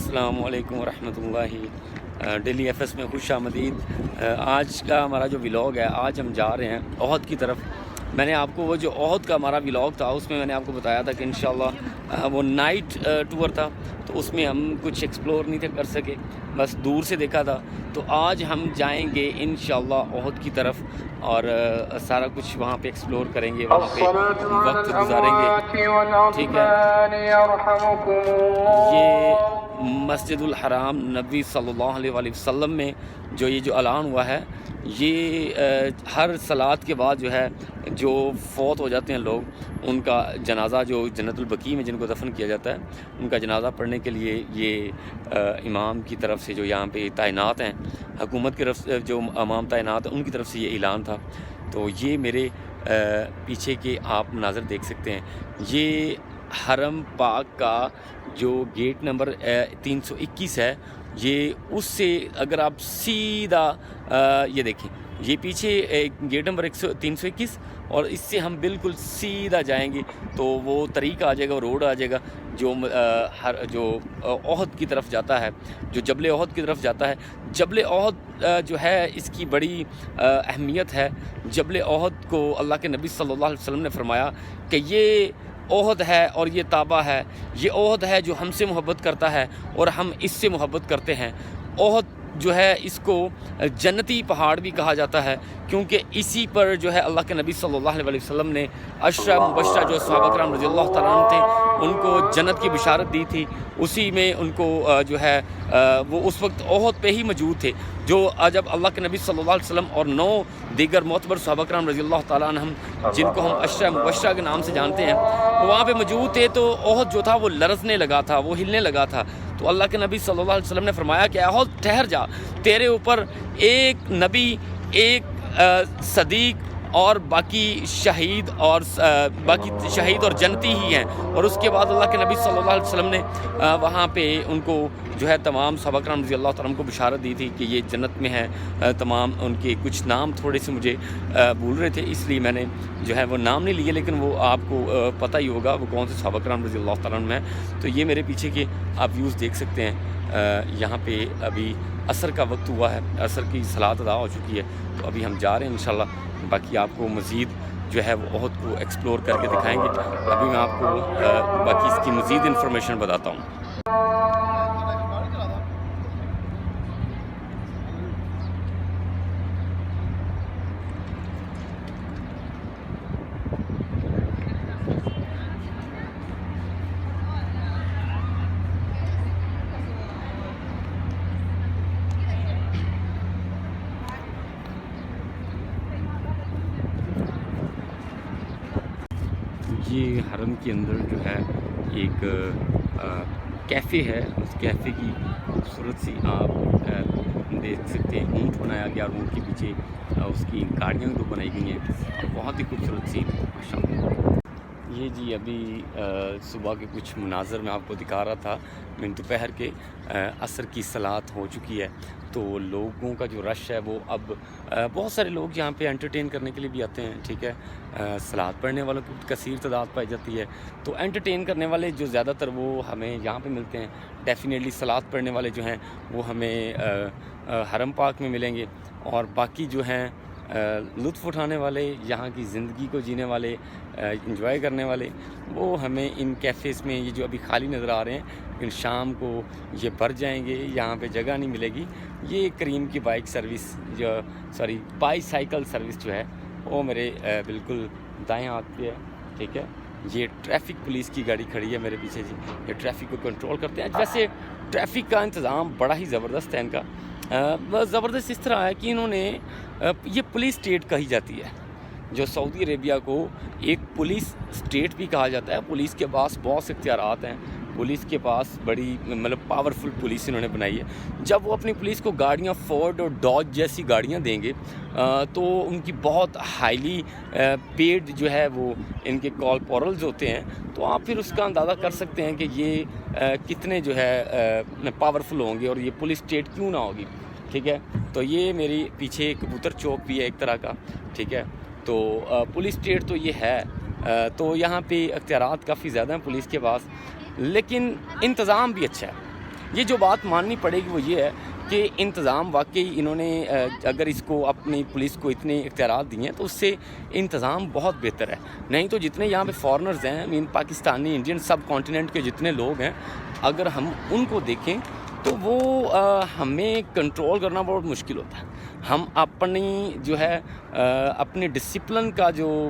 السلام علیکم ورحمۃ اللہ۔ ڈیلی ایف ایس میں خوش آمدید۔ آج کا ہمارا جو ولاگ ہے، آج ہم جا رہے ہیں احد کی طرف۔ میں نے آپ کو وہ جو احد کا ہمارا ولاگ تھا اس میں نے آپ کو بتایا تھا کہ انشاءاللہ وہ نائٹ ٹور تھا، تو اس میں ہم کچھ ایکسپلور نہیں تھے کر سکے، بس دور سے دیکھا تھا۔ تو آج ہم جائیں گے انشاءاللہ احد کی طرف اور سارا کچھ وہاں پہ ایکسپلور کریں گے، وہاں پہ وقت گزاریں گے، ٹھیک ہے۔ یہ مسجد الحرام نبی صلی اللہ علیہ وآلہ وسلم میں جو یہ جو اعلان ہوا ہے، یہ ہر صلات کے بعد جو ہے جو فوت ہو جاتے ہیں لوگ، ان کا جنازہ جو جنت البقیع میں جن کو دفن کیا جاتا ہے، ان کا جنازہ پڑھنے کے لیے یہ امام کی طرف سے جو یہاں پہ تعینات ہیں، حکومت کی طرف جو امام تعینات ہیں ان کی طرف سے یہ اعلان تھا۔ تو یہ میرے پیچھے کے آپ مناظر دیکھ سکتے ہیں، یہ حرم پاک کا جو گیٹ نمبر 321 ہے، یہ اس سے اگر آپ سیدھا یہ دیکھیں، یہ پیچھے گیٹ نمبر 321 اور اس سے ہم بالکل سیدھا جائیں گے تو وہ طریق آ جائے گا، وہ روڈ آ جائے گا جو احد کی طرف جاتا ہے، جو جبل احد کی طرف جاتا ہے۔ جبل احد جو ہے اس کی بڑی اہمیت ہے۔ جبل احد کو اللہ کے نبی صلی اللہ علیہ وسلم نے فرمایا کہ یہ احد ہے اور یہ طابہ ہے، یہ احد ہے جو ہم سے محبت کرتا ہے اور ہم اس سے محبت کرتے ہیں۔ احد جو ہے اس کو جنتی پہاڑ بھی کہا جاتا ہے، کیونکہ اسی پر جو ہے اللہ کے نبی صلی اللہ علیہ وسلم نے عشرہ مبشرہ جو صحابہ کرام رضی اللہ تعالیٰ عنہ تھے ان کو جنت کی بشارت دی تھی، اسی میں ان کو جو ہے وہ اس وقت احد پہ ہی موجود تھے، جو جب اللہ کے نبی صلی اللہ علیہ وسلم اور 9 دیگر معتبر صحابہ کرام رضی اللہ تعالیٰ عنہم جن کو ہم عشرہ مبشرہ کے نام سے جانتے ہیں، وہ وہاں پہ موجود تھے۔ تو احد جو تھا وہ لرزنے لگا تھا، وہ ہلنے لگا تھا۔ تو اللہ کے نبی صلی اللہ علیہ وسلم نے فرمایا کہ احد ٹھہر جا، تیرے اوپر ایک نبی، ایک صدیق اور باقی شہید اور جنتی ہی ہیں۔ اور اس کے بعد اللہ کے نبی صلی اللہ علیہ وسلم نے وہاں پہ ان کو جو ہے تمام صحابہ کرام رضی اللہ تعالیٰ عنہ کو بشارت دی تھی کہ یہ جنت میں ہے۔ تمام ان کے کچھ نام تھوڑے سے مجھے بھول رہے تھے، اس لیے میں نے جو ہے وہ نام نہیں لیے، لیکن وہ آپ کو پتہ ہی ہوگا وہ کون سے صحابہ کرام رضی اللہ تعالیٰ عنہ ہیں۔ تو یہ میرے پیچھے کے آپ ویوز دیکھ سکتے ہیں۔ یہاں پہ ابھی عصر کا وقت ہوا ہے، عصر کی صلاۃ ادا ہو چکی ہے، تو ابھی ہم جا رہے ہیں انشاءاللہ۔ باقی آپ کو مزید جو ہے وہ احد کو ایکسپلور کر کے دکھائیں گے۔ ابھی میں آپ کو باقی اس کی مزید انفارمیشن بتاتا ہوں۔ یہ حرم کے اندر جو ہے ایک کیفے ہے، اس کیفے کی خوبصورت سی آپ دیکھ سکتے ہیں، اونٹ بنایا گیا اور اونٹ کے پیچھے اس کی گاڑیاں تو بنائی گئی ہیں اور بہت ہی خوبصورت سی ماشاءاللہ۔ یہ جی ابھی صبح کے کچھ مناظر میں آپ کو دکھا رہا تھا، میں دوپہر کے عصر کی صلاۃ ہو چکی ہے، تو لوگوں کا جو رش ہے وہ اب بہت سارے لوگ یہاں پہ انٹرٹین کرنے کے لیے بھی آتے ہیں، ٹھیک ہے۔ صلاۃ پڑھنے والوں کی کثیر تعداد پائی جاتی ہے، تو انٹرٹین کرنے والے جو زیادہ تر وہ ہمیں یہاں پہ ملتے ہیں۔ ڈیفینیٹلی صلاۃ پڑھنے والے جو ہیں وہ ہمیں حرم پاک میں ملیں گے، اور باقی جو ہیں لطف اٹھانے والے، یہاں کی زندگی کو جینے والے، انجوائے کرنے والے، وہ ہمیں ان کیفیز میں یہ جو ابھی خالی نظر آ رہے ہیں، لیکن شام کو یہ بھر جائیں گے، یہاں پہ جگہ نہیں ملے گی۔ یہ کریم کی بائی سائیکل سروس جو ہے وہ میرے بالکل دائیں ہاتھ پہ ہے، ٹھیک ہے۔ یہ ٹریفک پولیس کی گاڑی کھڑی ہے میرے پیچھے جی، یہ ٹریفک کو کنٹرول کرتے ہیں۔ ویسے ٹریفک کا انتظام بڑا ہی زبردست ہے ان کا، زبردست اس طرح ہے کہ انہوں نے یہ پولیس اسٹیٹ کہی جاتی ہے، جو سعودی عربیہ کو ایک پولیس اسٹیٹ بھی کہا جاتا ہے۔ پولیس کے پاس بہت سے اختیارات ہیں، پولیس کے پاس بڑی پاورفل پولیس انہوں نے بنائی ہے۔ جب وہ اپنی پولیس کو گاڑیاں فورڈ اور ڈاج جیسی گاڑیاں دیں گے تو ان کی بہت ہائیلی پیڈ جو ہے وہ ان کے کارپورلز ہوتے ہیں، تو آپ پھر اس کا اندازہ کر سکتے ہیں کہ یہ کتنے جو ہے پاورفل ہوں گے اور یہ پولیس اسٹیٹ کیوں نہ ہوگی، ٹھیک ہے۔ تو یہ میری پیچھے کبوتر چوک بھی ہے ایک طرح کا، ٹھیک ہے۔ تو پولیس اسٹیٹ تو یہ ہے، تو یہاں پہ اختیارات کافی زیادہ ہیں پولیس کے پاس، لیکن انتظام بھی اچھا ہے۔ یہ جو بات ماننی پڑے گی وہ یہ ہے کہ انتظام واقعی انہوں نے اگر اس کو اپنی پولیس کو اتنے اختیارات دیے ہیں تو اس سے انتظام بہت بہتر ہے. نہیں تو جتنے یہاں پہ فارنرز ہیں, پاکستانی, انڈین, سب کانٹیننٹ کے جتنے لوگ ہیں, اگر ہم ان کو دیکھیں تو وہ ہمیں کنٹرول کرنا بہت مشکل ہوتا ہے. ہم اپنی جو ہے اپنے ڈسپلن کا جو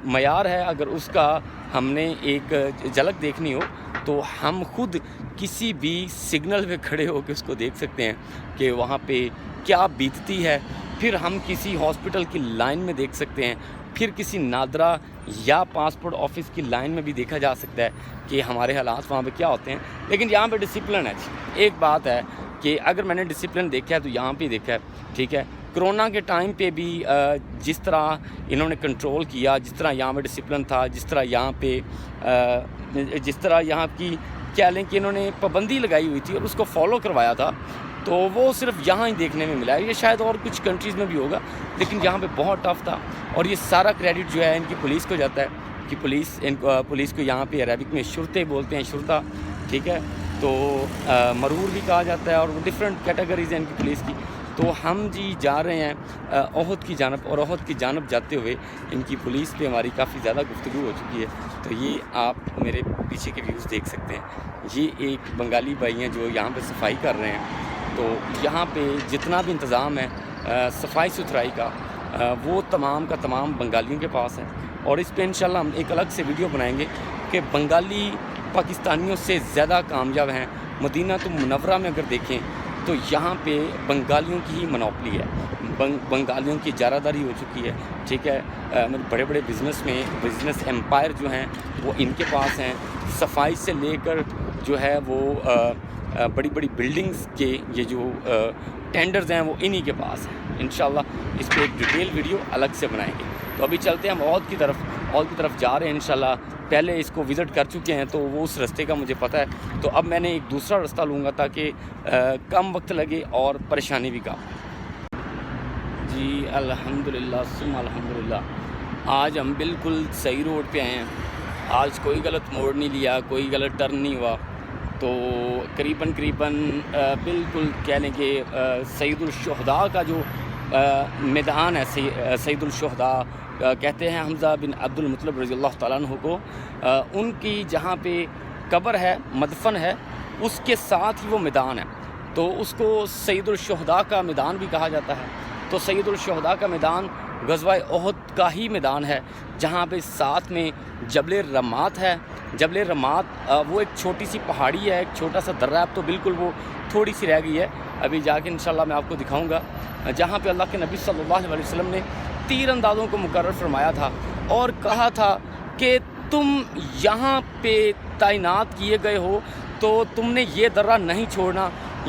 معیار ہے, اگر اس کا ہم نے ایک جھلک دیکھنی ہو تو ہم خود کسی بھی سگنل پہ کھڑے ہو کے اس کو دیکھ سکتے ہیں کہ وہاں پہ کیا بیتتی ہے. پھر ہم کسی ہاسپٹل کی لائن میں دیکھ سکتے ہیں, پھر کسی نادرہ یا پاسپورٹ آفس کی لائن میں بھی دیکھا جا سکتا ہے کہ ہمارے حالات وہاں پہ کیا ہوتے ہیں. لیکن یہاں پہ ڈسپلن ہے. ایک بات ہے کہ اگر میں نے ڈسپلن دیکھا ہے تو یہاں پہ دیکھا ہے, ٹھیک ہے. کرونا کے ٹائم پہ بھی جس طرح انہوں نے کنٹرول کیا, جس طرح یہاں پہ ڈسپلن تھا, جس طرح یہاں کی کیا لیں کہ انہوں نے پابندی لگائی ہوئی تھی اور اس کو فالو کروایا تھا, تو وہ صرف یہاں ہی دیکھنے میں ملا ہے. یہ شاید اور کچھ کنٹریز میں بھی ہوگا, لیکن یہاں پہ بہت ٹف تھا. اور یہ سارا کریڈٹ جو ہے ان کی پولیس کو جاتا ہے کہ پولیس کو یہاں پہ عربک میں شرطے بولتے ہیں, شرطہ, ٹھیک ہے. تو مرور بھی کہا جاتا ہے, اور وہ ڈفرینٹ کیٹیگریز ہیں ان کی پولیس کی. تو ہم جی جا رہے ہیں احد کی جانب, اور احد کی جانب جاتے ہوئے ان کی پولیس پہ ہماری کافی زیادہ گفتگو ہو چکی ہے. تو یہ آپ میرے پیچھے کے ویوز دیکھ سکتے ہیں. یہ ایک بنگالی بھائی ہیں جو یہاں پہ صفائی کر رہے ہیں. تو یہاں پہ جتنا بھی انتظام ہے صفائی ستھرائی کا, وہ تمام کا تمام بنگالیوں کے پاس ہے. اور اس پہ انشاءاللہ ہم ایک الگ سے ویڈیو بنائیں گے کہ بنگالی پاکستانیوں سے زیادہ کامیاب ہیں. مدینہ منورہ میں اگر دیکھیں تو یہاں پہ بنگالیوں کی ہی منوپلی ہے, بنگالیوں کی اجارہ داری ہو چکی ہے, ٹھیک ہے. بڑے بڑے بزنس امپائر جو ہیں وہ ان کے پاس ہیں. صفائی سے لے کر جو ہے وہ بڑی بڑی بلڈنگز کے یہ جو ٹینڈرز ہیں وہ انہی کے پاس ہیں. انشاءاللہ اس پہ ایک ڈیٹیل ویڈیو الگ سے بنائیں گے. تو ابھی چلتے ہیں ہم احد کی طرف جا رہے ہیں انشاءاللہ. پہلے اس کو وزٹ کر چکے ہیں تو وہ اس رستے کا مجھے پتہ ہے, تو اب میں نے ایک دوسرا رستہ لوں گا تاکہ کم وقت لگے اور پریشانی بھی کم. جی الحمدللہ ثم الحمدللہ, آج ہم بالکل صحیح روڈ پہ آئے ہیں. آج کوئی غلط موڑ نہیں لیا, کوئی غلط ٹرن نہیں ہوا. تو قریباً بالکل کہہ لیں کہ سید الشہداء کا جو میدان ہے, سید الشہداء کہتے ہیں حمزہ بن عبد المطلب رضی اللہ تعالیٰ عنہ کو, ان کی جہاں پہ قبر ہے, مدفن ہے, اس کے ساتھ ہی وہ میدان ہے. تو اس کو سید الشہداء کا میدان بھی کہا جاتا ہے. تو سید الشہداء کا میدان غزوہ احد کا ہی میدان ہے, جہاں پہ ساتھ میں جبل رمات ہے. جبل رمات وہ ایک چھوٹی سی پہاڑی ہے, ایک چھوٹا سا درہ ہے. اب تو بالکل وہ تھوڑی سی رہ گئی ہے, ابھی جا کے انشاءاللہ میں آپ کو دکھاؤں گا, جہاں پہ اللہ کے نبی صلی اللہ علیہ وسلم نے تیر اندازوں کو مقرر فرمایا تھا اور کہا تھا کہ تم یہاں پہ تعینات کیے گئے ہو تو تم نے یہ درہ نہیں چھوڑنا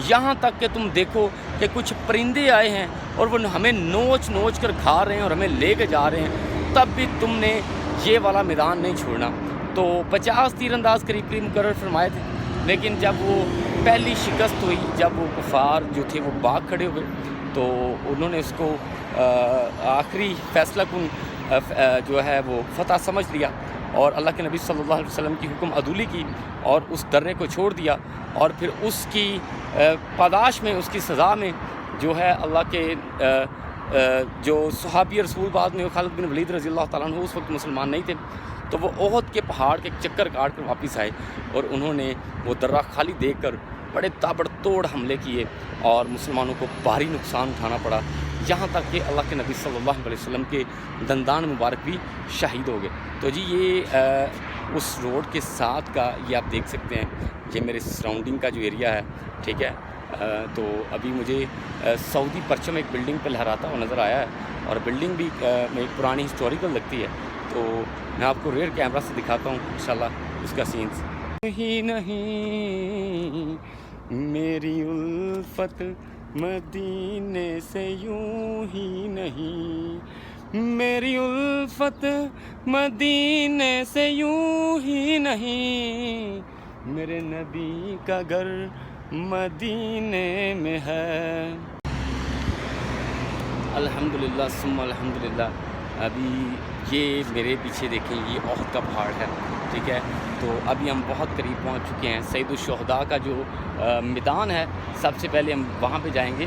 یہاں تک کہ تم دیکھو کہ کچھ پرندے آئے ہیں اور وہ ہمیں نوچ کر کھا رہے ہیں اور ہمیں لے کے جا رہے ہیں, تب بھی تم نے یہ والا میدان نہیں چھوڑنا. تو 50 تیر انداز قریب مقرر فرمائے تھے, لیکن جب وہ پہلی شکست ہوئی, جب وہ کفار جو تھے وہ باغ کھڑے ہوئے, تو انہوں نے اس کو آخری فیصلہ کن جو ہے وہ فتح سمجھ لیا اور اللہ کے نبی صلی اللہ علیہ وسلم کی حکم عدولی کی اور اس درے کو چھوڑ دیا. اور پھر اس کی پاداش میں, اس کی سزا میں جو ہے اللہ کے جو صحابی رسول بعد میں خالد بن ولید رضی اللہ تعالیٰ عنہ اس وقت مسلمان نہیں تھے, تو وہ احد کے پہاڑ کے چکر کاٹ کر واپس آئے اور انہوں نے وہ درہ خالی دیکھ کر بڑے تابڑ توڑ حملے کیے اور مسلمانوں کو بھاری نقصان اٹھانا پڑا, یہاں تک کہ اللہ کے نبی صلی اللہ علیہ وسلم کے دندان مبارک بھی شہید ہو گئے. تو جی یہ اس روڈ کے ساتھ کا یہ آپ دیکھ سکتے ہیں, یہ میرے سراؤنڈنگ کا جو ایریا ہے, ٹھیک ہے. تو ابھی مجھے سعودی پرچم ایک بلڈنگ پہ لہراتا ہوا نظر آیا ہے, اور بلڈنگ بھی ایک پرانی ہسٹوریکل لگتی ہے. تو میں آپ کو ریئر کیمرہ سے دکھاتا ہوں انشاءاللہ اس کا سینس. ہی نہیں میری الفت مدینے سے یوں ہی نہیں, میری الفت مدینے سے یوں ہی نہیں, میرے نبی کا گھر مدینے میں ہے. الحمدللہ ثم الحمدللہ. ابھی یہ میرے پیچھے دیکھیں یہ احد کا پہاڑ ہے، ٹھیک ہے. تو ابھی ہم بہت قریب پہنچ چکے ہیں. سید الشہداء کا جو میدان ہے سب سے پہلے ہم وہاں پہ جائیں گے.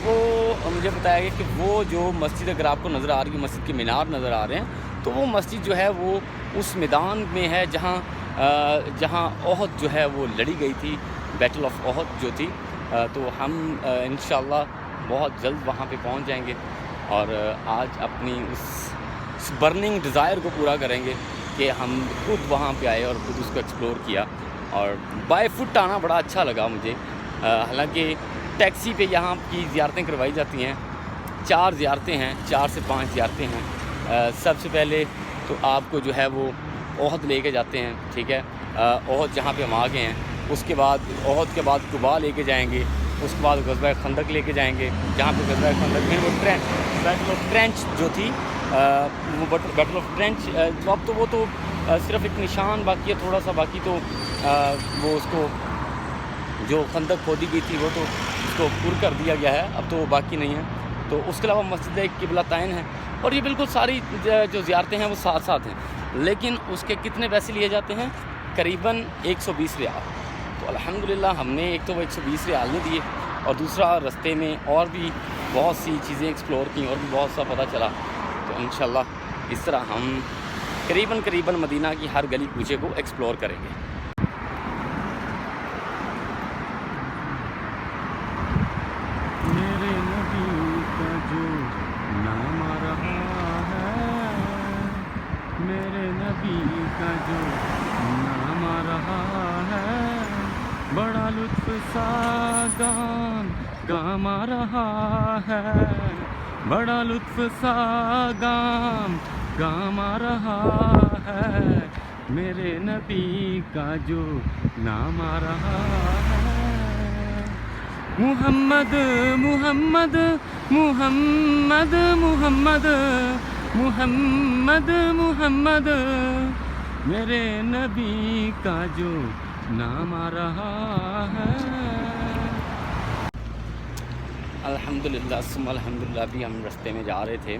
وہ مجھے بتایا گیا کہ وہ جو مسجد اگر آپ کو نظر آ رہی ہے، مسجد کے مینار نظر آ رہے ہیں، تو وہ مسجد جو ہے وہ اس میدان میں ہے جہاں احد جو ہے وہ لڑی گئی تھی، بیٹل آف احد جو تھی. تو ہم انشاءاللہ بہت جلد وہاں پہ پہنچ جائیں گے اور آج اپنی اس برننگ ڈیزائر کو پورا کریں گے کہ ہم خود وہاں پہ آئے اور خود اس کو ایکسپلور کیا. اور بائی فٹ آنا بڑا اچھا لگا مجھے. حالانکہ ٹیکسی پہ یہاں کی زیارتیں کروائی جاتی ہیں، 4 زیارتیں ہیں، 4 سے 5 زیارتیں ہیں. سب سے پہلے تو آپ کو جو ہے وہ احد لے کے جاتے ہیں، ٹھیک ہے. احد جہاں پہ ہم آ گئے ہیں، اس کے بعد احد کے بعد قباء لے کے جائیں گے. اس کے بعد غزوہ خندق لے کے جائیں گے، جہاں پہ غزوہ خندق میں وہ بیٹل آف ٹرینچ جو تھی، وہ بیٹل آف ٹرینچ جو اب تو وہ تو صرف ایک نشان باقی ہے، تھوڑا سا باقی. تو وہ اس کو جو خندق کھودی گئی تھی وہ تو اس کو پر کر دیا گیا ہے، اب تو وہ باقی نہیں ہے. تو اس کے علاوہ مسجد قبلتین ہے. اور یہ بالکل ساری جو زیارتیں ہیں وہ ساتھ ساتھ ہیں. لیکن اس کے کتنے پیسے لیے جاتے ہیں؟ قریباً 120 ریال. تو الحمدللہ ہم نے ایک تو وہ 120 ریال نہیں دیے، اور دوسرا رستے میں اور بھی بہت سی چیزیں ایکسپلور کی اور بھی بہت سا پتہ چلا. تو انشاءاللہ اس طرح ہم قریباً مدینہ کی ہر گلی کوچے کو ایکسپلور کریں گے. میرے نبی کا جو نام آ رہا ہے، میرے نبی کا جو نام آ رہا ہے، بڑا لطف سا گام آ رہا ہے، بڑا لطف سا گام آ رہا ہے. میرے نبی کا جو نام آ رہا ہے، محمد محمد محمد محمد محمد محمد، میرے نبی کا جو نام آ رہا ہے. الحمدللہ ثم الحمدللہ. ابھی ہم رستے میں جا رہے تھے،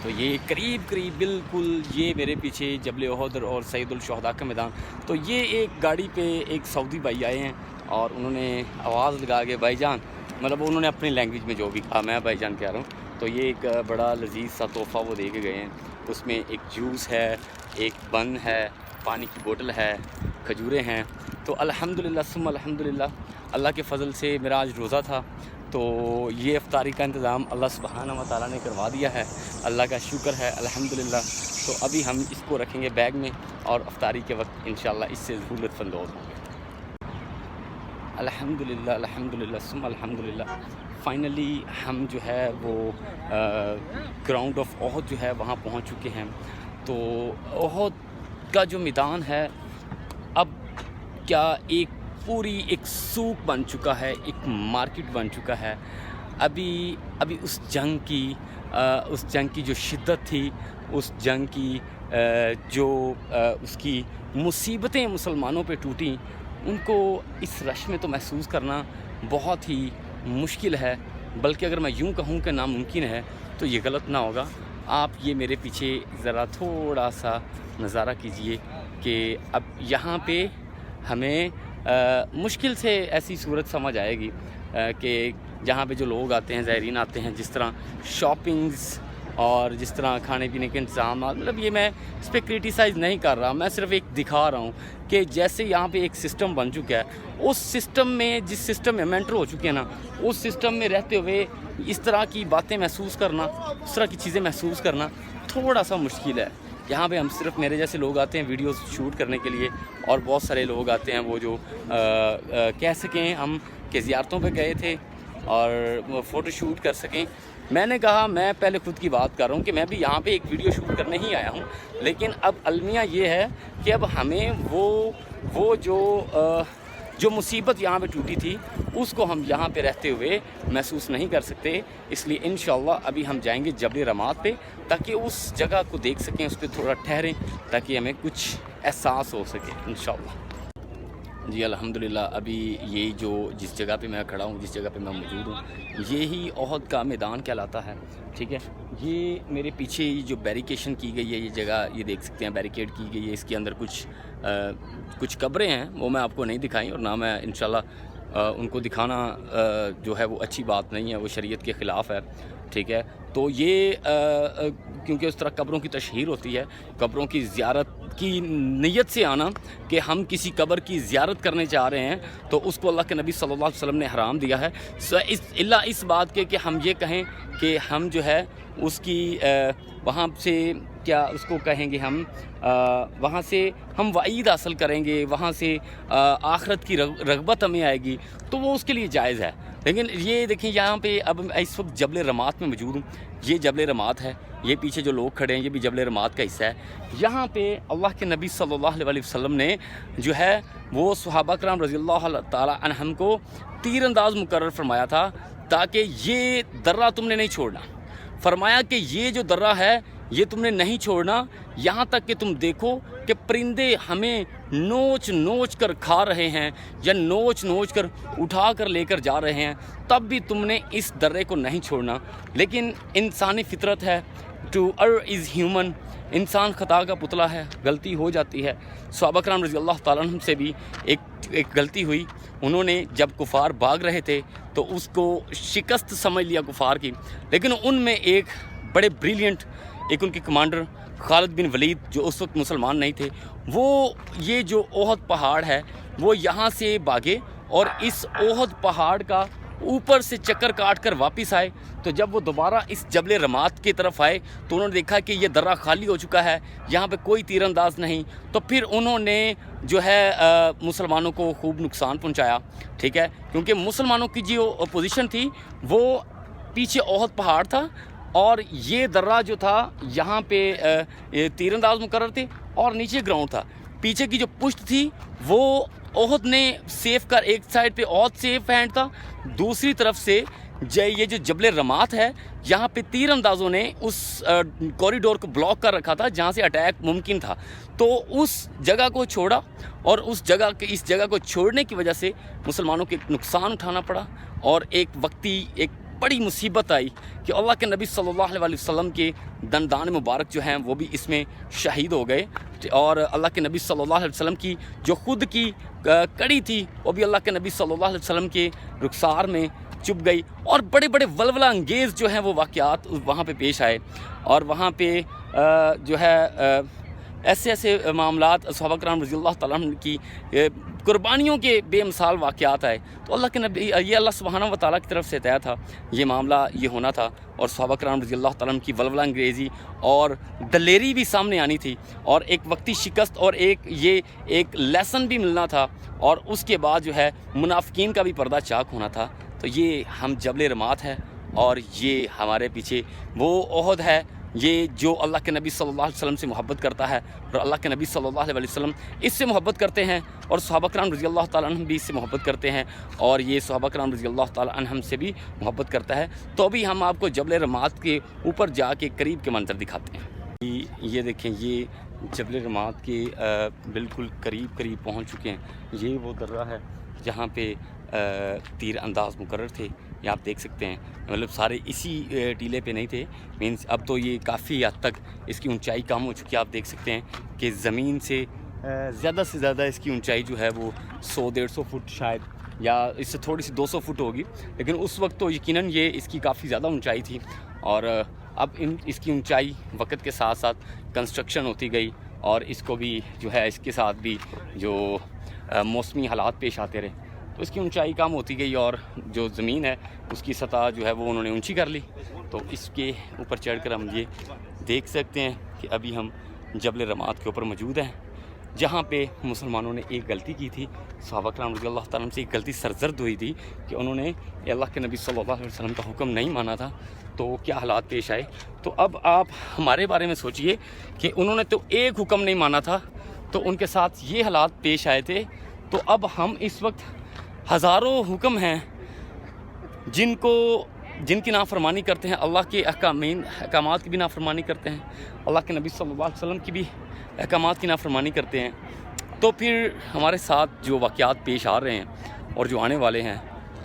تو یہ قریب بالکل یہ میرے پیچھے جبل احد اور سید الشہداء کا میدان. تو یہ ایک گاڑی پہ ایک سعودی بھائی آئے ہیں اور انہوں نے آواز لگا کے بھائی جان، مطلب انہوں نے اپنی لینگویج میں جو بھی کہا، میں بھائی جان کہہ رہا ہوں. تو یہ ایک بڑا لذیذ سا تحفہ وہ دے کے گئے ہیں. اس میں ایک جوس ہے، ایک بن ہے، پانی کی بوتل ہے، کھجوریں ہیں. تو الحمدللہ ثم الحمدللہ اللہ کے فضل سے میرا آج روزہ تھا، تو یہ افطاری کا انتظام اللہ سبحانہ و تعالیٰ نے کروا دیا ہے. اللہ کا شکر ہے الحمدللہ. تو ابھی ہم اس کو رکھیں گے بیگ میں اور افطاری کے وقت انشاءاللہ اس سے ضرور لطف اندوز ہوں گے. الحمدللہ ثم الحمدللہ. فائنلی ہم جو ہے وہ گراؤنڈ آف احد جو ہے وہاں پہنچ چکے ہیں. تو احد کا جو میدان ہے اب کیا پوری ایک سوق بن چکا ہے، ایک مارکیٹ بن چکا ہے. ابھی اس جنگ کی جو شدت تھی، اس جنگ کی جو اس کی مصیبتیں مسلمانوں پہ ٹوٹیں، ان کو اس رش میں تو محسوس کرنا بہت ہی مشکل ہے. بلکہ اگر میں یوں کہوں کہ ناممکن ہے تو یہ غلط نہ ہوگا. آپ یہ میرے پیچھے ذرا تھوڑا سا نظارہ کیجئے کہ اب یہاں پہ ہمیں مشکل سے ایسی صورت سمجھ آئے گی کہ جہاں پہ جو لوگ آتے ہیں، زائرین آتے ہیں، جس طرح شاپنگز اور جس طرح کھانے پینے کے انتظامات، مطلب یہ میں اس پہ کرٹیسائز نہیں کر رہا، میں صرف ایک دکھا رہا ہوں کہ جیسے یہاں پہ ایک سسٹم بن چکا ہے، اس سسٹم میں جس سسٹم میں ہم انٹر ہو چکے ہیں نا، اس سسٹم میں رہتے ہوئے اس طرح کی باتیں محسوس کرنا، اس طرح کی چیزیں محسوس کرنا تھوڑا سا مشکل ہے. یہاں پہ ہم صرف میرے جیسے لوگ آتے ہیں ویڈیوز شوٹ کرنے کے لیے، اور بہت سارے لوگ آتے ہیں وہ جو کہہ سکیں ہم کہ زیارتوں پہ گئے تھے اور فوٹو شوٹ کر سکیں. میں نے کہا میں پہلے خود کی بات کر رہا ہوں کہ میں بھی یہاں پہ ایک ویڈیو شوٹ کرنے ہی آیا ہوں، لیکن اب المیہ یہ ہے کہ اب ہمیں وہ جو مصیبت یہاں پہ ٹوٹی تھی اس کو ہم یہاں پہ رہتے ہوئے محسوس نہیں کر سکتے. اس لیے انشاءاللہ ابھی ہم جائیں گے جبل رماد پہ، تاکہ اس جگہ کو دیکھ سکیں، اس پہ تھوڑا ٹھہریں، تاکہ ہمیں کچھ احساس ہو سکے انشاءاللہ. جی الحمدللہ ابھی یہ جو جس جگہ پہ میں کھڑا ہوں، جس جگہ پہ میں موجود ہوں، یہی احد کا میدان کہلاتا ہے، ٹھیک ہے۔ یہ میرے پیچھے جو بیریکیشن کی گئی ہے، یہ جگہ یہ دیکھ سکتے ہیں بیریکیڈ کی گئی ہے، اس کے اندر کچھ قبریں ہیں، وہ میں آپ کو نہیں دکھائیں، اور نہ میں انشاءاللہ ان کو دکھانا جو ہے وہ اچھی بات نہیں ہے، وہ شریعت کے خلاف ہے، ٹھیک ہے۔ تو یہ کیونکہ اس طرح قبروں کی تشہیر ہوتی ہے، قبروں کی زیارت کی نیت سے آنا کہ ہم کسی قبر کی زیارت کرنے جا رہے ہیں تو اس کو اللہ کے نبی صلی اللہ علیہ وسلم نے حرام دیا ہے، اللہ اس بات کے کہ ہم یہ کہیں کہ ہم جو ہے اس کی وہاں سے کیا اس کو کہیں گے، ہم وہاں سے ہم وعید حاصل کریں گے، وہاں سے آخرت کی رغبت ہمیں آئے گی، تو وہ اس کے لیے جائز ہے۔ لیکن یہ دیکھیں یہاں پہ اب اس وقت جبل رمات میں موجود ہوں، یہ جبل رمات ہے، یہ پیچھے جو لوگ کھڑے ہیں یہ بھی جبل رمات کا حصہ ہے۔ یہاں پہ اللہ کے نبی صلی اللہ علیہ وسلم نے جو ہے وہ صحابہ کرام رضی اللہ تعالی عنہم کو تیر انداز مقرر فرمایا تھا تاکہ یہ درہ تم نے نہیں چھوڑنا، فرمایا کہ یہ جو درہ ہے یہ تم نے نہیں چھوڑنا یہاں تک کہ تم دیکھو کہ پرندے ہمیں نوچ نوچ کر کھا رہے ہیں یا نوچ نوچ کر اٹھا کر لے کر جا رہے ہیں، تب بھی تم نے اس درے کو نہیں چھوڑنا۔ لیکن انسانی فطرت ہے، ٹو ار از ہیومن، انسان خطا کا پتلا ہے، غلطی ہو جاتی ہے۔ صحابہ کرام رضی اللہ تعالیٰ عنہم سے بھی ایک غلطی ہوئی، انہوں نے جب کفار بھاگ رہے تھے تو اس کو شکست سمجھ لیا کفار کی، لیکن ان میں ایک بڑے بریلینٹ ایک ان کے کمانڈر خالد بن ولید جو اس وقت مسلمان نہیں تھے، وہ یہ جو احد پہاڑ ہے وہ یہاں سے بھاگے اور اس احد پہاڑ کا اوپر سے چکر کاٹ کر واپس آئے۔ تو جب وہ دوبارہ اس جبل رمات کی طرف آئے تو انہوں نے دیکھا کہ یہ درہ خالی ہو چکا ہے، یہاں پہ کوئی تیر انداز نہیں، تو پھر انہوں نے جو ہے مسلمانوں کو خوب نقصان پہنچایا، ٹھیک ہے، کیونکہ مسلمانوں کی جو پوزیشن تھی وہ پیچھے احد پہاڑ تھا اور یہ درہ جو تھا یہاں پہ تیر انداز مقرر تھے اور نیچے گراؤنڈ تھا، پیچھے کی جو پشت تھی وہ احد نے سیف کر، ایک سائڈ پہ احد سیف ہینڈ تھا، دوسری طرف سے یہ جو جبل رمات ہے یہاں پہ تیر اندازوں نے اس کوریڈور کو بلاک کر رکھا تھا جہاں سے اٹیک ممکن تھا، تو اس جگہ کو چھوڑا اور اس جگہ کو چھوڑنے کی وجہ سے مسلمانوں کو ایک نقصان اٹھانا پڑا اور ایک بڑی مصیبت آئی کہ اللہ کے نبی صلی اللہ علیہ وسلم کے دندان مبارک جو ہیں وہ بھی اس میں شہید ہو گئے، اور اللہ کے نبی صلی اللہ علیہ وسلم کی جو خود کی کڑی تھی وہ بھی اللہ کے نبی صلی اللہ علیہ وسلم کے رخسار میں چپ گئی، اور بڑے بڑے ولولہ انگیز جو ہیں وہ واقعات وہاں پہ پیش آئے، اور وہاں پہ جو ہے ایسے معاملات صحابہ کرام رضی اللہ تعالیٰ عنہ کی قربانیوں کے بے مثال واقعات آئے۔ تو اللہ کے نبی یہ اللہ سبحانہ و تعالیٰ کی طرف سے طے تھا، یہ معاملہ یہ ہونا تھا، اور صحابہ کرام رضی اللہ تعالیٰ عنہ کی ولولہ انگیزی اور دلیری بھی سامنے آنی تھی، اور ایک وقتی شکست اور ایک لیسن بھی ملنا تھا، اور اس کے بعد جو ہے منافقین کا بھی پردہ چاک ہونا تھا۔ تو یہ ہم جبل رمات ہے اور یہ ہمارے پیچھے وہ احد ہے، یہ جو اللہ کے نبی صلی اللہ علیہ وسلم سے محبت کرتا ہے اور اللہ کے نبی صلی اللہ علیہ وسلم اس سے محبت کرتے ہیں، اور صحابہ کرام رضی اللہ تعالیٰ عنہم بھی اس سے محبت کرتے ہیں، اور یہ صحابہ کرام رضی اللہ تعالیٰ عنہم سے بھی محبت کرتا ہے۔ تو ابھی ہم آپ کو جبل رمات کے اوپر جا کے قریب کے منظر دکھاتے ہیں۔ یہ دیکھیں، یہ جبل رمات کے بالکل قریب پہنچ چکے ہیں، یہ وہ درہ ہے جہاں پہ تیر انداز مقرر تھے، یہ آپ دیکھ سکتے ہیں، مطلب سارے اسی ٹیلے پہ نہیں تھے، مینس اب تو یہ کافی حد تک اس کی اونچائی کم ہو چکی ہے، آپ دیکھ سکتے ہیں کہ زمین سے زیادہ سے زیادہ اس کی اونچائی جو ہے وہ 100-150 فٹ شاید، یا اس سے تھوڑی سی 200 فٹ ہوگی، لیکن اس وقت تو یقیناً یہ اس کی کافی زیادہ اونچائی تھی، اور اب اس کی اونچائی وقت کے ساتھ ساتھ کنسٹرکشن ہوتی گئی، اور اس کو بھی جو ہے اس کے ساتھ بھی جو موسمی حالات پیش آتے رہے تو اس کی اونچائی کم ہوتی گئی، اور جو زمین ہے اس کی سطح جو ہے وہ انہوں نے اونچی کر لی۔ تو اس کے اوپر چڑھ کر ہم یہ دیکھ سکتے ہیں کہ ابھی ہم جبل رمات کے اوپر موجود ہیں، جہاں پہ مسلمانوں نے ایک غلطی کی تھی، صحابہ کرام رضی اللہ تعالیٰ عنہ سے ایک غلطی سرزد ہوئی تھی کہ انہوں نے اللہ کے نبی صلی اللہ علیہ وسلم کا حکم نہیں مانا تھا، تو کیا حالات پیش آئے۔ تو اب آپ ہمارے بارے میں سوچئے کہ انہوں نے تو ایک حکم نہیں مانا تھا تو ان کے ساتھ یہ حالات پیش آئے تھے، تو اب ہم اس وقت ہزاروں حکم ہیں جن کی نافرمانی کرتے ہیں، اللہ کے احکامات کی بھی نافرمانی کرتے ہیں، اللہ کے نبی صلی اللہ علیہ وسلم کی بھی احکامات کی نافرمانی کرتے ہیں، تو پھر ہمارے ساتھ جو واقعات پیش آ رہے ہیں اور جو آنے والے ہیں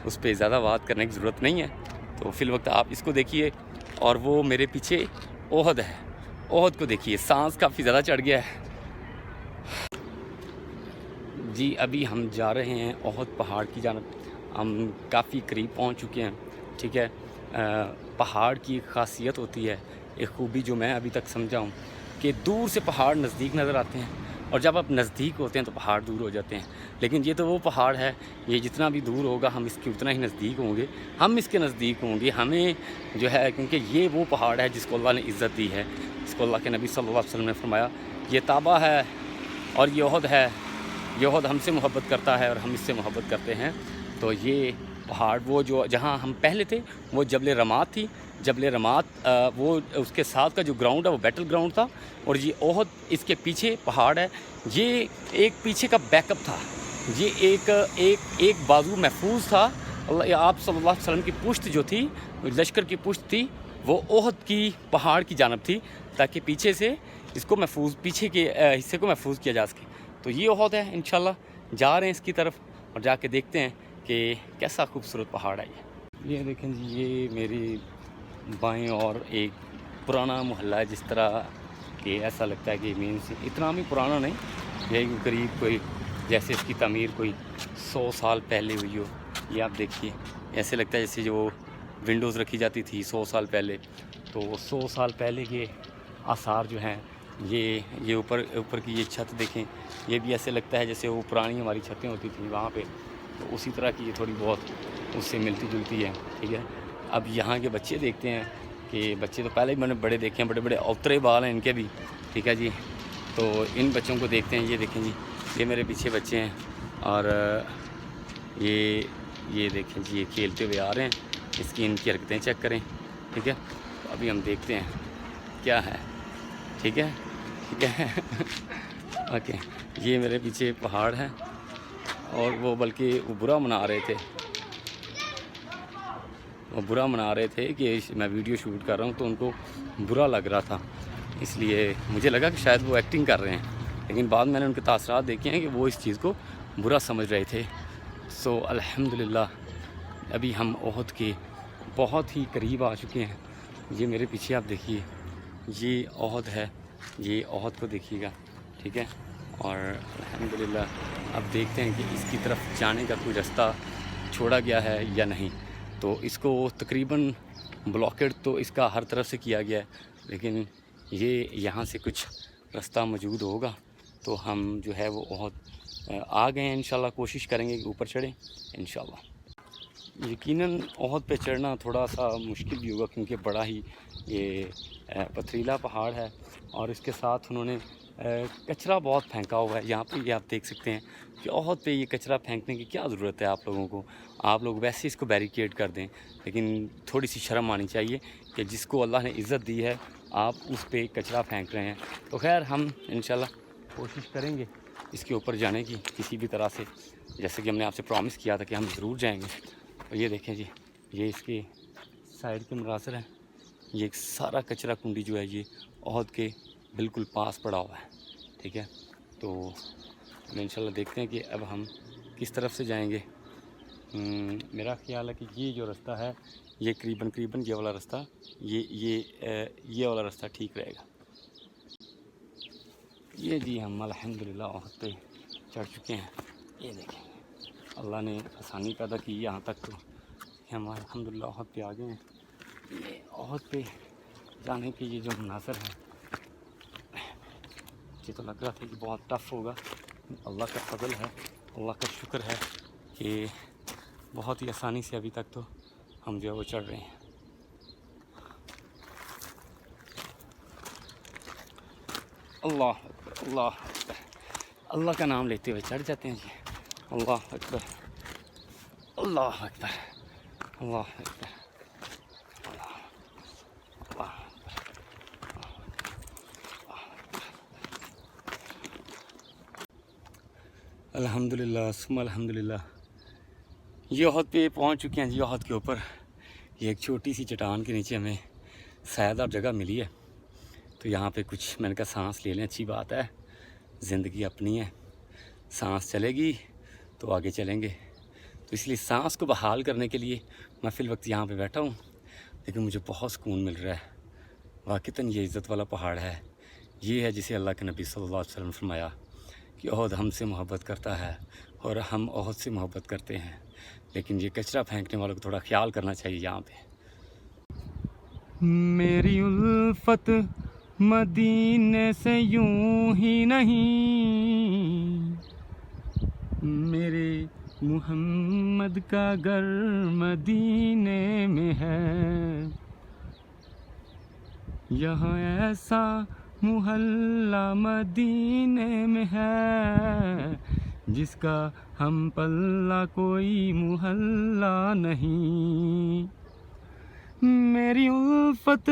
اس پہ زیادہ بات کرنے کی ضرورت نہیں ہے. تو فی الوقت آپ اس کو دیکھیے، اور وہ میرے پیچھے احد ہے، احد کو دیکھیے. سانس کافی زیادہ چڑھ گیا ہے. جی ابھی ہم جا رہے ہیں احد پہاڑ کی جانب. ہم کافی قریب پہنچ چکے ہیں. ٹھیک ہے، پہاڑ کی ایک خاصیت ہوتی ہے، ایک خوبی جو میں ابھی تک سمجھا ہوں، کہ دور سے پہاڑ نزدیک نظر آتے ہیں، اور جب آپ نزدیک ہوتے ہیں تو پہاڑ دور ہو جاتے ہیں. لیکن یہ تو وہ پہاڑ ہے، یہ جتنا بھی دور ہوگا ہم اس کے اتنا ہی نزدیک ہوں گے. ہم اس کے نزدیک ہوں گے. ہمیں جو ہے، کیونکہ یہ وہ پہاڑ ہے جس کو اللہ نے عزت دی ہے، جس کو اللہ کے نبی صلی اللہ علیہ وسلم نے فرمایا یہ طابہ ہے اور یہ احد ہے. یہ احد ہم سے محبت کرتا ہے اور ہم اس سے محبت کرتے ہیں. تو یہ پہاڑ، وہ جو جہاں ہم پہلے تھے وہ جبل رمات تھی. جبل رمات وہ اس کے ساتھ کا جو گراؤنڈ ہے وہ بیٹل گراؤنڈ تھا، اور یہ احد اس کے پیچھے پہاڑ ہے. یہ ایک پیچھے کا بیک اپ تھا. یہ ایک بازو محفوظ تھا. آپ صلی اللہ علیہ وسلم کی پشت جو تھی، لشکر کی پشت تھی، وہ احد کی پہاڑ کی جانب تھی، تاکہ پیچھے سے اس کو محفوظ، پیچھے کے حصے کو محفوظ کیا جا سکے. تو یہ احد ہے. انشاءاللہ جا رہے ہیں اس کی طرف، اور جا کے دیکھتے ہیں کہ کیسا خوبصورت پہاڑ ہے یہ دیکھیں جی. یہ میری بائیں اور ایک پرانا محلہ ہے، جس طرح کہ ایسا لگتا ہے کہ مین سے اتنا بھی پرانا نہیں، یہ قریب کوئی جیسے اس کی تعمیر کوئی 100 سال پہلے ہوئی ہو. یہ آپ دیکھیے، ایسے لگتا ہے جیسے جو ونڈوز رکھی جاتی تھی 100 سال پہلے، تو 100 سال پہلے کے آثار جو ہیں، یہ اوپر کی یہ چھت دیکھیں. یہ بھی ایسے لگتا ہے جیسے وہ پرانی ہماری چھتیں ہوتی تھیں وہاں پہ، تو اسی طرح کی یہ تھوڑی بہت اس سے ملتی جلتی ہے. ٹھیک ہے، اب یہاں کے بچے دیکھتے ہیں کہ بچے تو پہلے ہی میں نے بڑے دیکھے ہیں، بڑے بڑے اوترے بال ہیں ان کے بھی. ٹھیک ہے جی، تو ان بچوں کو دیکھتے ہیں. یہ دیکھیں جی، یہ میرے پیچھے بچے ہیں، اور یہ دیکھیں جی، یہ کھیلتے ہوئے آ رہے ہیں. اس کی ان کی حرکتیں چیک کریں. ٹھیک ہے، تو ابھی ہم دیکھتے ہیں کیا ہے. ٹھیک ہے اوکے. یہ میرے پیچھے پہاڑ ہے، اور وہ بلکہ وہ برا منا رہے تھے کہ میں ویڈیو شوٹ کر رہا ہوں، تو ان کو برا لگ رہا تھا. اس لیے مجھے لگا کہ شاید وہ ایکٹنگ کر رہے ہیں، لیکن بعد میں نے ان کے تاثرات دیکھے ہیں کہ وہ اس چیز کو برا سمجھ رہے تھے. سو الحمدللہ ابھی ہم احد کے بہت ہی قریب آ چکے ہیں. یہ میرے پیچھے آپ دیکھیے، یہ احد ہے. یہ احد کو دیکھیے گا. ٹھیک ہے، اور الحمدللہ اب دیکھتے ہیں کہ اس کی طرف جانے کا کوئی رستہ چھوڑا گیا ہے یا نہیں. تو اس کو تقریباً بلاکیڈ تو اس کا ہر طرف سے کیا گیا ہے، لیکن یہ یہاں سے کچھ رستہ موجود ہوگا. تو ہم جو ہے وہ احد آ گئے ہیں. انشاءاللہ کوشش کریں گے کہ اوپر چڑھیں انشاءاللہ. یقیناً احد پہ چڑھنا تھوڑا سا مشکل بھی ہوگا، کیونکہ بڑا ہی یہ پتھریلا پہاڑ ہے، اور اس کے ساتھ انہوں نے کچرا بہت پھینکا ہوا ہے. یہاں پہ یہ آپ دیکھ سکتے ہیں کہ احد پہ یہ کچرا پھینکنے کی کیا ضرورت ہے آپ لوگوں کو. آپ لوگ ویسے اس کو بیریکیڈ کر دیں، لیکن تھوڑی سی شرم آنی چاہیے کہ جس کو اللہ نے عزت دی ہے آپ اس پہ کچرا پھینک رہے ہیں. تو خیر ہم انشاءاللہ کوشش کریں گے اس کے اوپر جانے کی کسی بھی طرح سے، جیسے کہ ہم نے آپ سے پرومس کیا تھا کہ ہم ضرور جائیں گے. اور یہ دیکھیں جی، یہ اس کے سائڈ کے مناظر ہیں. یہ سارا کچرا کنڈی جو ہے یہ احد کے بالکل پاس پڑا ہوا ہے. ٹھیک ہے، تو ہم انشاءاللہ دیکھتے ہیں کہ اب ہم کس طرف سے جائیں گے. میرا خیال ہے کہ یہ جو رستہ ہے یہ قریباً یہ والا رستہ، یہ والا رستہ ٹھیک رہے گا. یہ جی ہم الحمدللہ احد پہ چڑھ چکے ہیں. یہ دیکھیں اللہ نے آسانی پیدا کی یہاں تک، تو ہم الحمدللہ احد پہ آ گئے ہیں. یہ احد پہ جانے کے یہ جو مناظر ہیں، یہ تو لگ رہا تھا کہ بہت ٹف ہوگا. اللہ کا فضل ہے، اللہ کا شکر ہے کہ بہت ہی آسانی سے ابھی تک تو ہم جو ہے وہ چڑھ رہے ہیں. اللہ اکبر، اللہ اکبر. اللہ کا نام لیتے ہوئے چڑھ جاتے ہیں جی. اللہ اکبر، اللہ اکبر، اللہ اکبر. الحمدللہ ثم الحمدللہ. یہ احد پہ پہنچ چکے ہیں جی. احد کے اوپر یہ ایک چھوٹی سی چٹان کے نیچے ہمیں سایہ جگہ ملی ہے، تو یہاں پہ کچھ میں نے کہا سانس لے لیں. اچھی بات ہے، زندگی اپنی ہے. سانس چلے گی تو آگے چلیں گے. تو اس لیے سانس کو بحال کرنے کے لیے میں فی الوقت یہاں پہ بیٹھا ہوں، لیکن مجھے بہت سکون مل رہا ہے. واقعتاً یہ عزت والا پہاڑ ہے. یہ ہے جسے اللہ کے نبی صلی اللہ علیہ وسلم نے فرمایا کہ احد ہم سے محبت کرتا ہے اور ہم احد سے محبت کرتے ہیں. لیکن یہ کچرا پھینکنے والوں کو تھوڑا خیال کرنا چاہیے یہاں پہ. میری الفت مدینے سے یوں ہی نہیں، میرے محمد کا گھر مدینے میں ہے. یہاں ایسا محلہ مدینے میں ہے جس کا ہم پلہ کوئی محلہ نہیں. میری الفت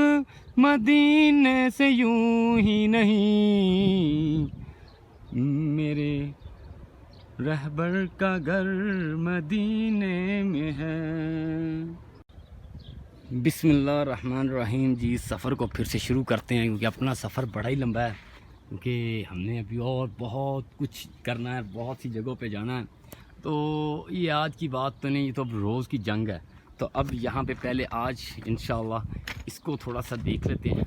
مدینے سے یوں ہی نہیں، میرے رہبر کا گھر مدینے میں ہے. بسم اللہ الرحمن الرحیم. جی سفر کو پھر سے شروع کرتے ہیں، کیونکہ اپنا سفر بڑا ہی لمبا ہے، کیونکہ ہم نے ابھی اور بہت کچھ کرنا ہے، بہت سی جگہوں پہ جانا ہے. تو یہ آج کی بات تو نہیں، یہ تو اب روز کی جنگ ہے. تو اب یہاں پہ پہلے آج انشاءاللہ اس کو تھوڑا سا دیکھ لیتے ہیں.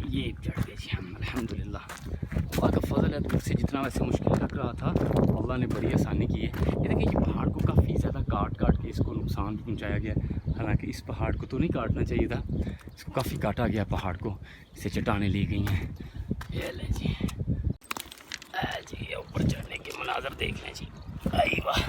یہ چڑھ گئے جی ہم الحمدللہ. اللہ کا فضل ہے. دور سے جتنا ویسے مشکل لگ رہا تھا اللہ نے بڑی آسانی کی ہے. یہ دیکھیں یہ پہاڑ کو کافی زیادہ کاٹ کے اس کو نقصان بھی پہنچایا گیا. حالانکہ اس پہاڑ کو تو نہیں کاٹنا چاہیے تھا، اس کو کافی کاٹا گیا پہاڑ کو. اسے چٹانیں لی گئی ہیں. یہ لیں جی جی اوپر چڑھنے کے مناظر دیکھ لیں جی. آئی واہ.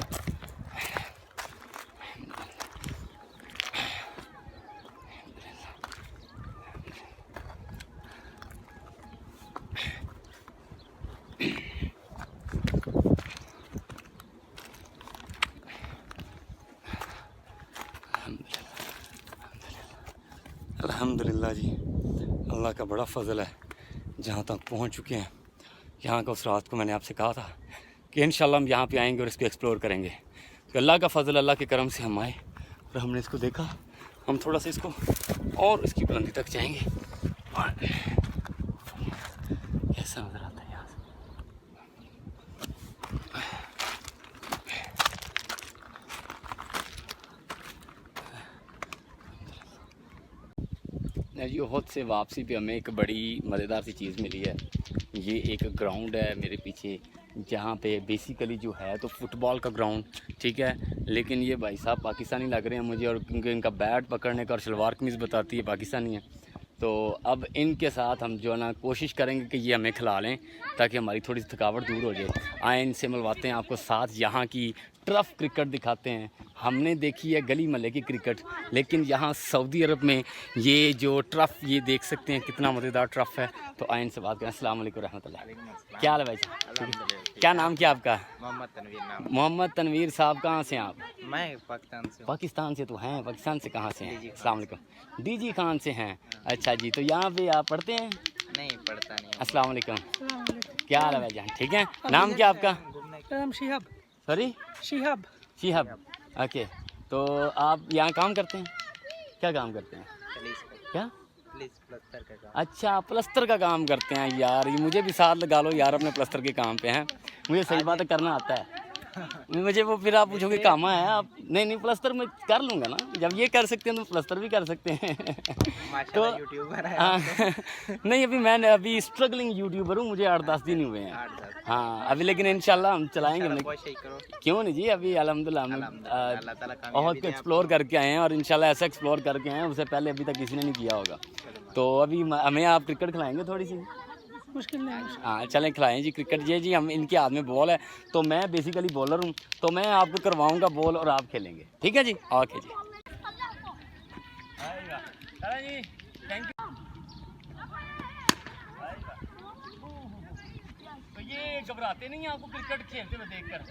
الحمدللہ جی اللہ کا بڑا فضل ہے. جہاں تک پہنچ چکے ہیں، یہاں کا اس رات کو میں نے آپ سے کہا تھا کہ انشاءاللہ ہم یہاں پہ آئیں گے اور اس کو ایکسپلور کریں گے. تو اللہ کا فضل، اللہ کے کرم سے ہم آئے اور ہم نے اس کو دیکھا. ہم تھوڑا سا اس کو اور اس کی بلندی تک جائیں گے. کیسا نظر آتا ہے یہاں سے. جی احد سے واپسی پہ ہمیں ایک بڑی مزیدار سی چیز ملی ہے. یہ ایک گراؤنڈ ہے میرے پیچھے، جہاں پہ بیسیکلی جو ہے تو فٹ بال کا گراؤنڈ، ٹھیک ہے. لیکن یہ بھائی صاحب پاکستانی لگ رہے ہیں مجھے، اور کیونکہ ان کا بیٹ پکڑنے کا اور شلوار قمیض بتاتی ہے پاکستانی ہے. تو اب ان کے ساتھ ہم جو ہے نا کوشش کریں گے کہ یہ ہمیں کھلا لیں تاکہ ہماری تھوڑی سی تھکاوٹ دور ہو جائے. آئیں ان سے ملواتے ہیں آپ کو ساتھ. یہاں کی ٹرف کرکٹ دکھاتے ہیں. ہم نے دیکھی ہے گلی محلے کی کرکٹ، لیکن یہاں سعودی عرب میں یہ جو ٹرف یہ دیکھ سکتے ہیں کتنا مزیدار ٹرف ہے. تو آئیں ان سے بات کریں. السلام علیکم رحمۃ اللہ. کیا حال ہے بھائی صاحب؟ کیا نام کیا آپ کا؟ محمد تنویر نام. محمد تنویر صاحب کہاں سے ہیں آپ؟ میں پاکستان سے ہوں. پاکستان سے تو ہیں، پاکستان سے کہاں سے ہیں؟ ڈی جی السلام علیکم. ڈی جی خان سے ہیں. اچھا جی. تو یہاں پہ آپ پڑھتے ہیں؟ نہیں پڑھتا نہیں. السلام علیکم. کیا حال ہے بھائی جان؟ ٹھیک ہے. نام کیا آپ کا؟ نام شہاب. سوری شہاب. شہاب. اوکے. تو آپ یہاں کام کرتے ہیں؟ کیا کام کرتے ہیں؟ کیا؟ پلستر کا کام. اچھا پلستر کا کام کرتے ہیں. یار یہ مجھے بھی ساتھ لگا لو یار اپنے پلستر کے کام پہ ہیں. مجھے صحیح بات کرنا آتا ہے. مجھے وہ پھر آپ پوچھو گے کہاں ہے آپ. نہیں پلستر میں کر لوں گا نا. جب یہ کر سکتے ہیں تو پلستر بھی کر سکتے ہیں. تو نہیں ابھی اسٹرگلنگ یوٹیوبر ہوں. مجھے 8-10 دن ہوئے ہیں. ہاں ابھی لیکن انشاءاللہ ہم چلائیں گے. کیوں نہیں جی. ابھی الحمدللہ ہم بہت ایکسپلور کر کے آئے ہیں اور انشاءاللہ ایسا ایکسپلور کر کے آئے ہیں اسے پہلے ابھی تک کسی نے نہیں کیا ہوگا. تو ابھی ہمیں آپ کرکٹ کھلائیں گے تھوڑی سی. مشکل نہیں. ہاں چلیں کھلائیں جی کرکٹ. یہ جی ہم ان کے ہاتھ میں بال ہے تو میں بیسیکلی بولر ہوں، تو میں آپ کو کرواؤں گا بال اور آپ کھیلیں گے. ٹھیک ہے جی. اوکے جی. تو یہ گھبراتے نہیں ہیں آپ کو کرکٹ کھیلتے ہوئے دیکھ کر؟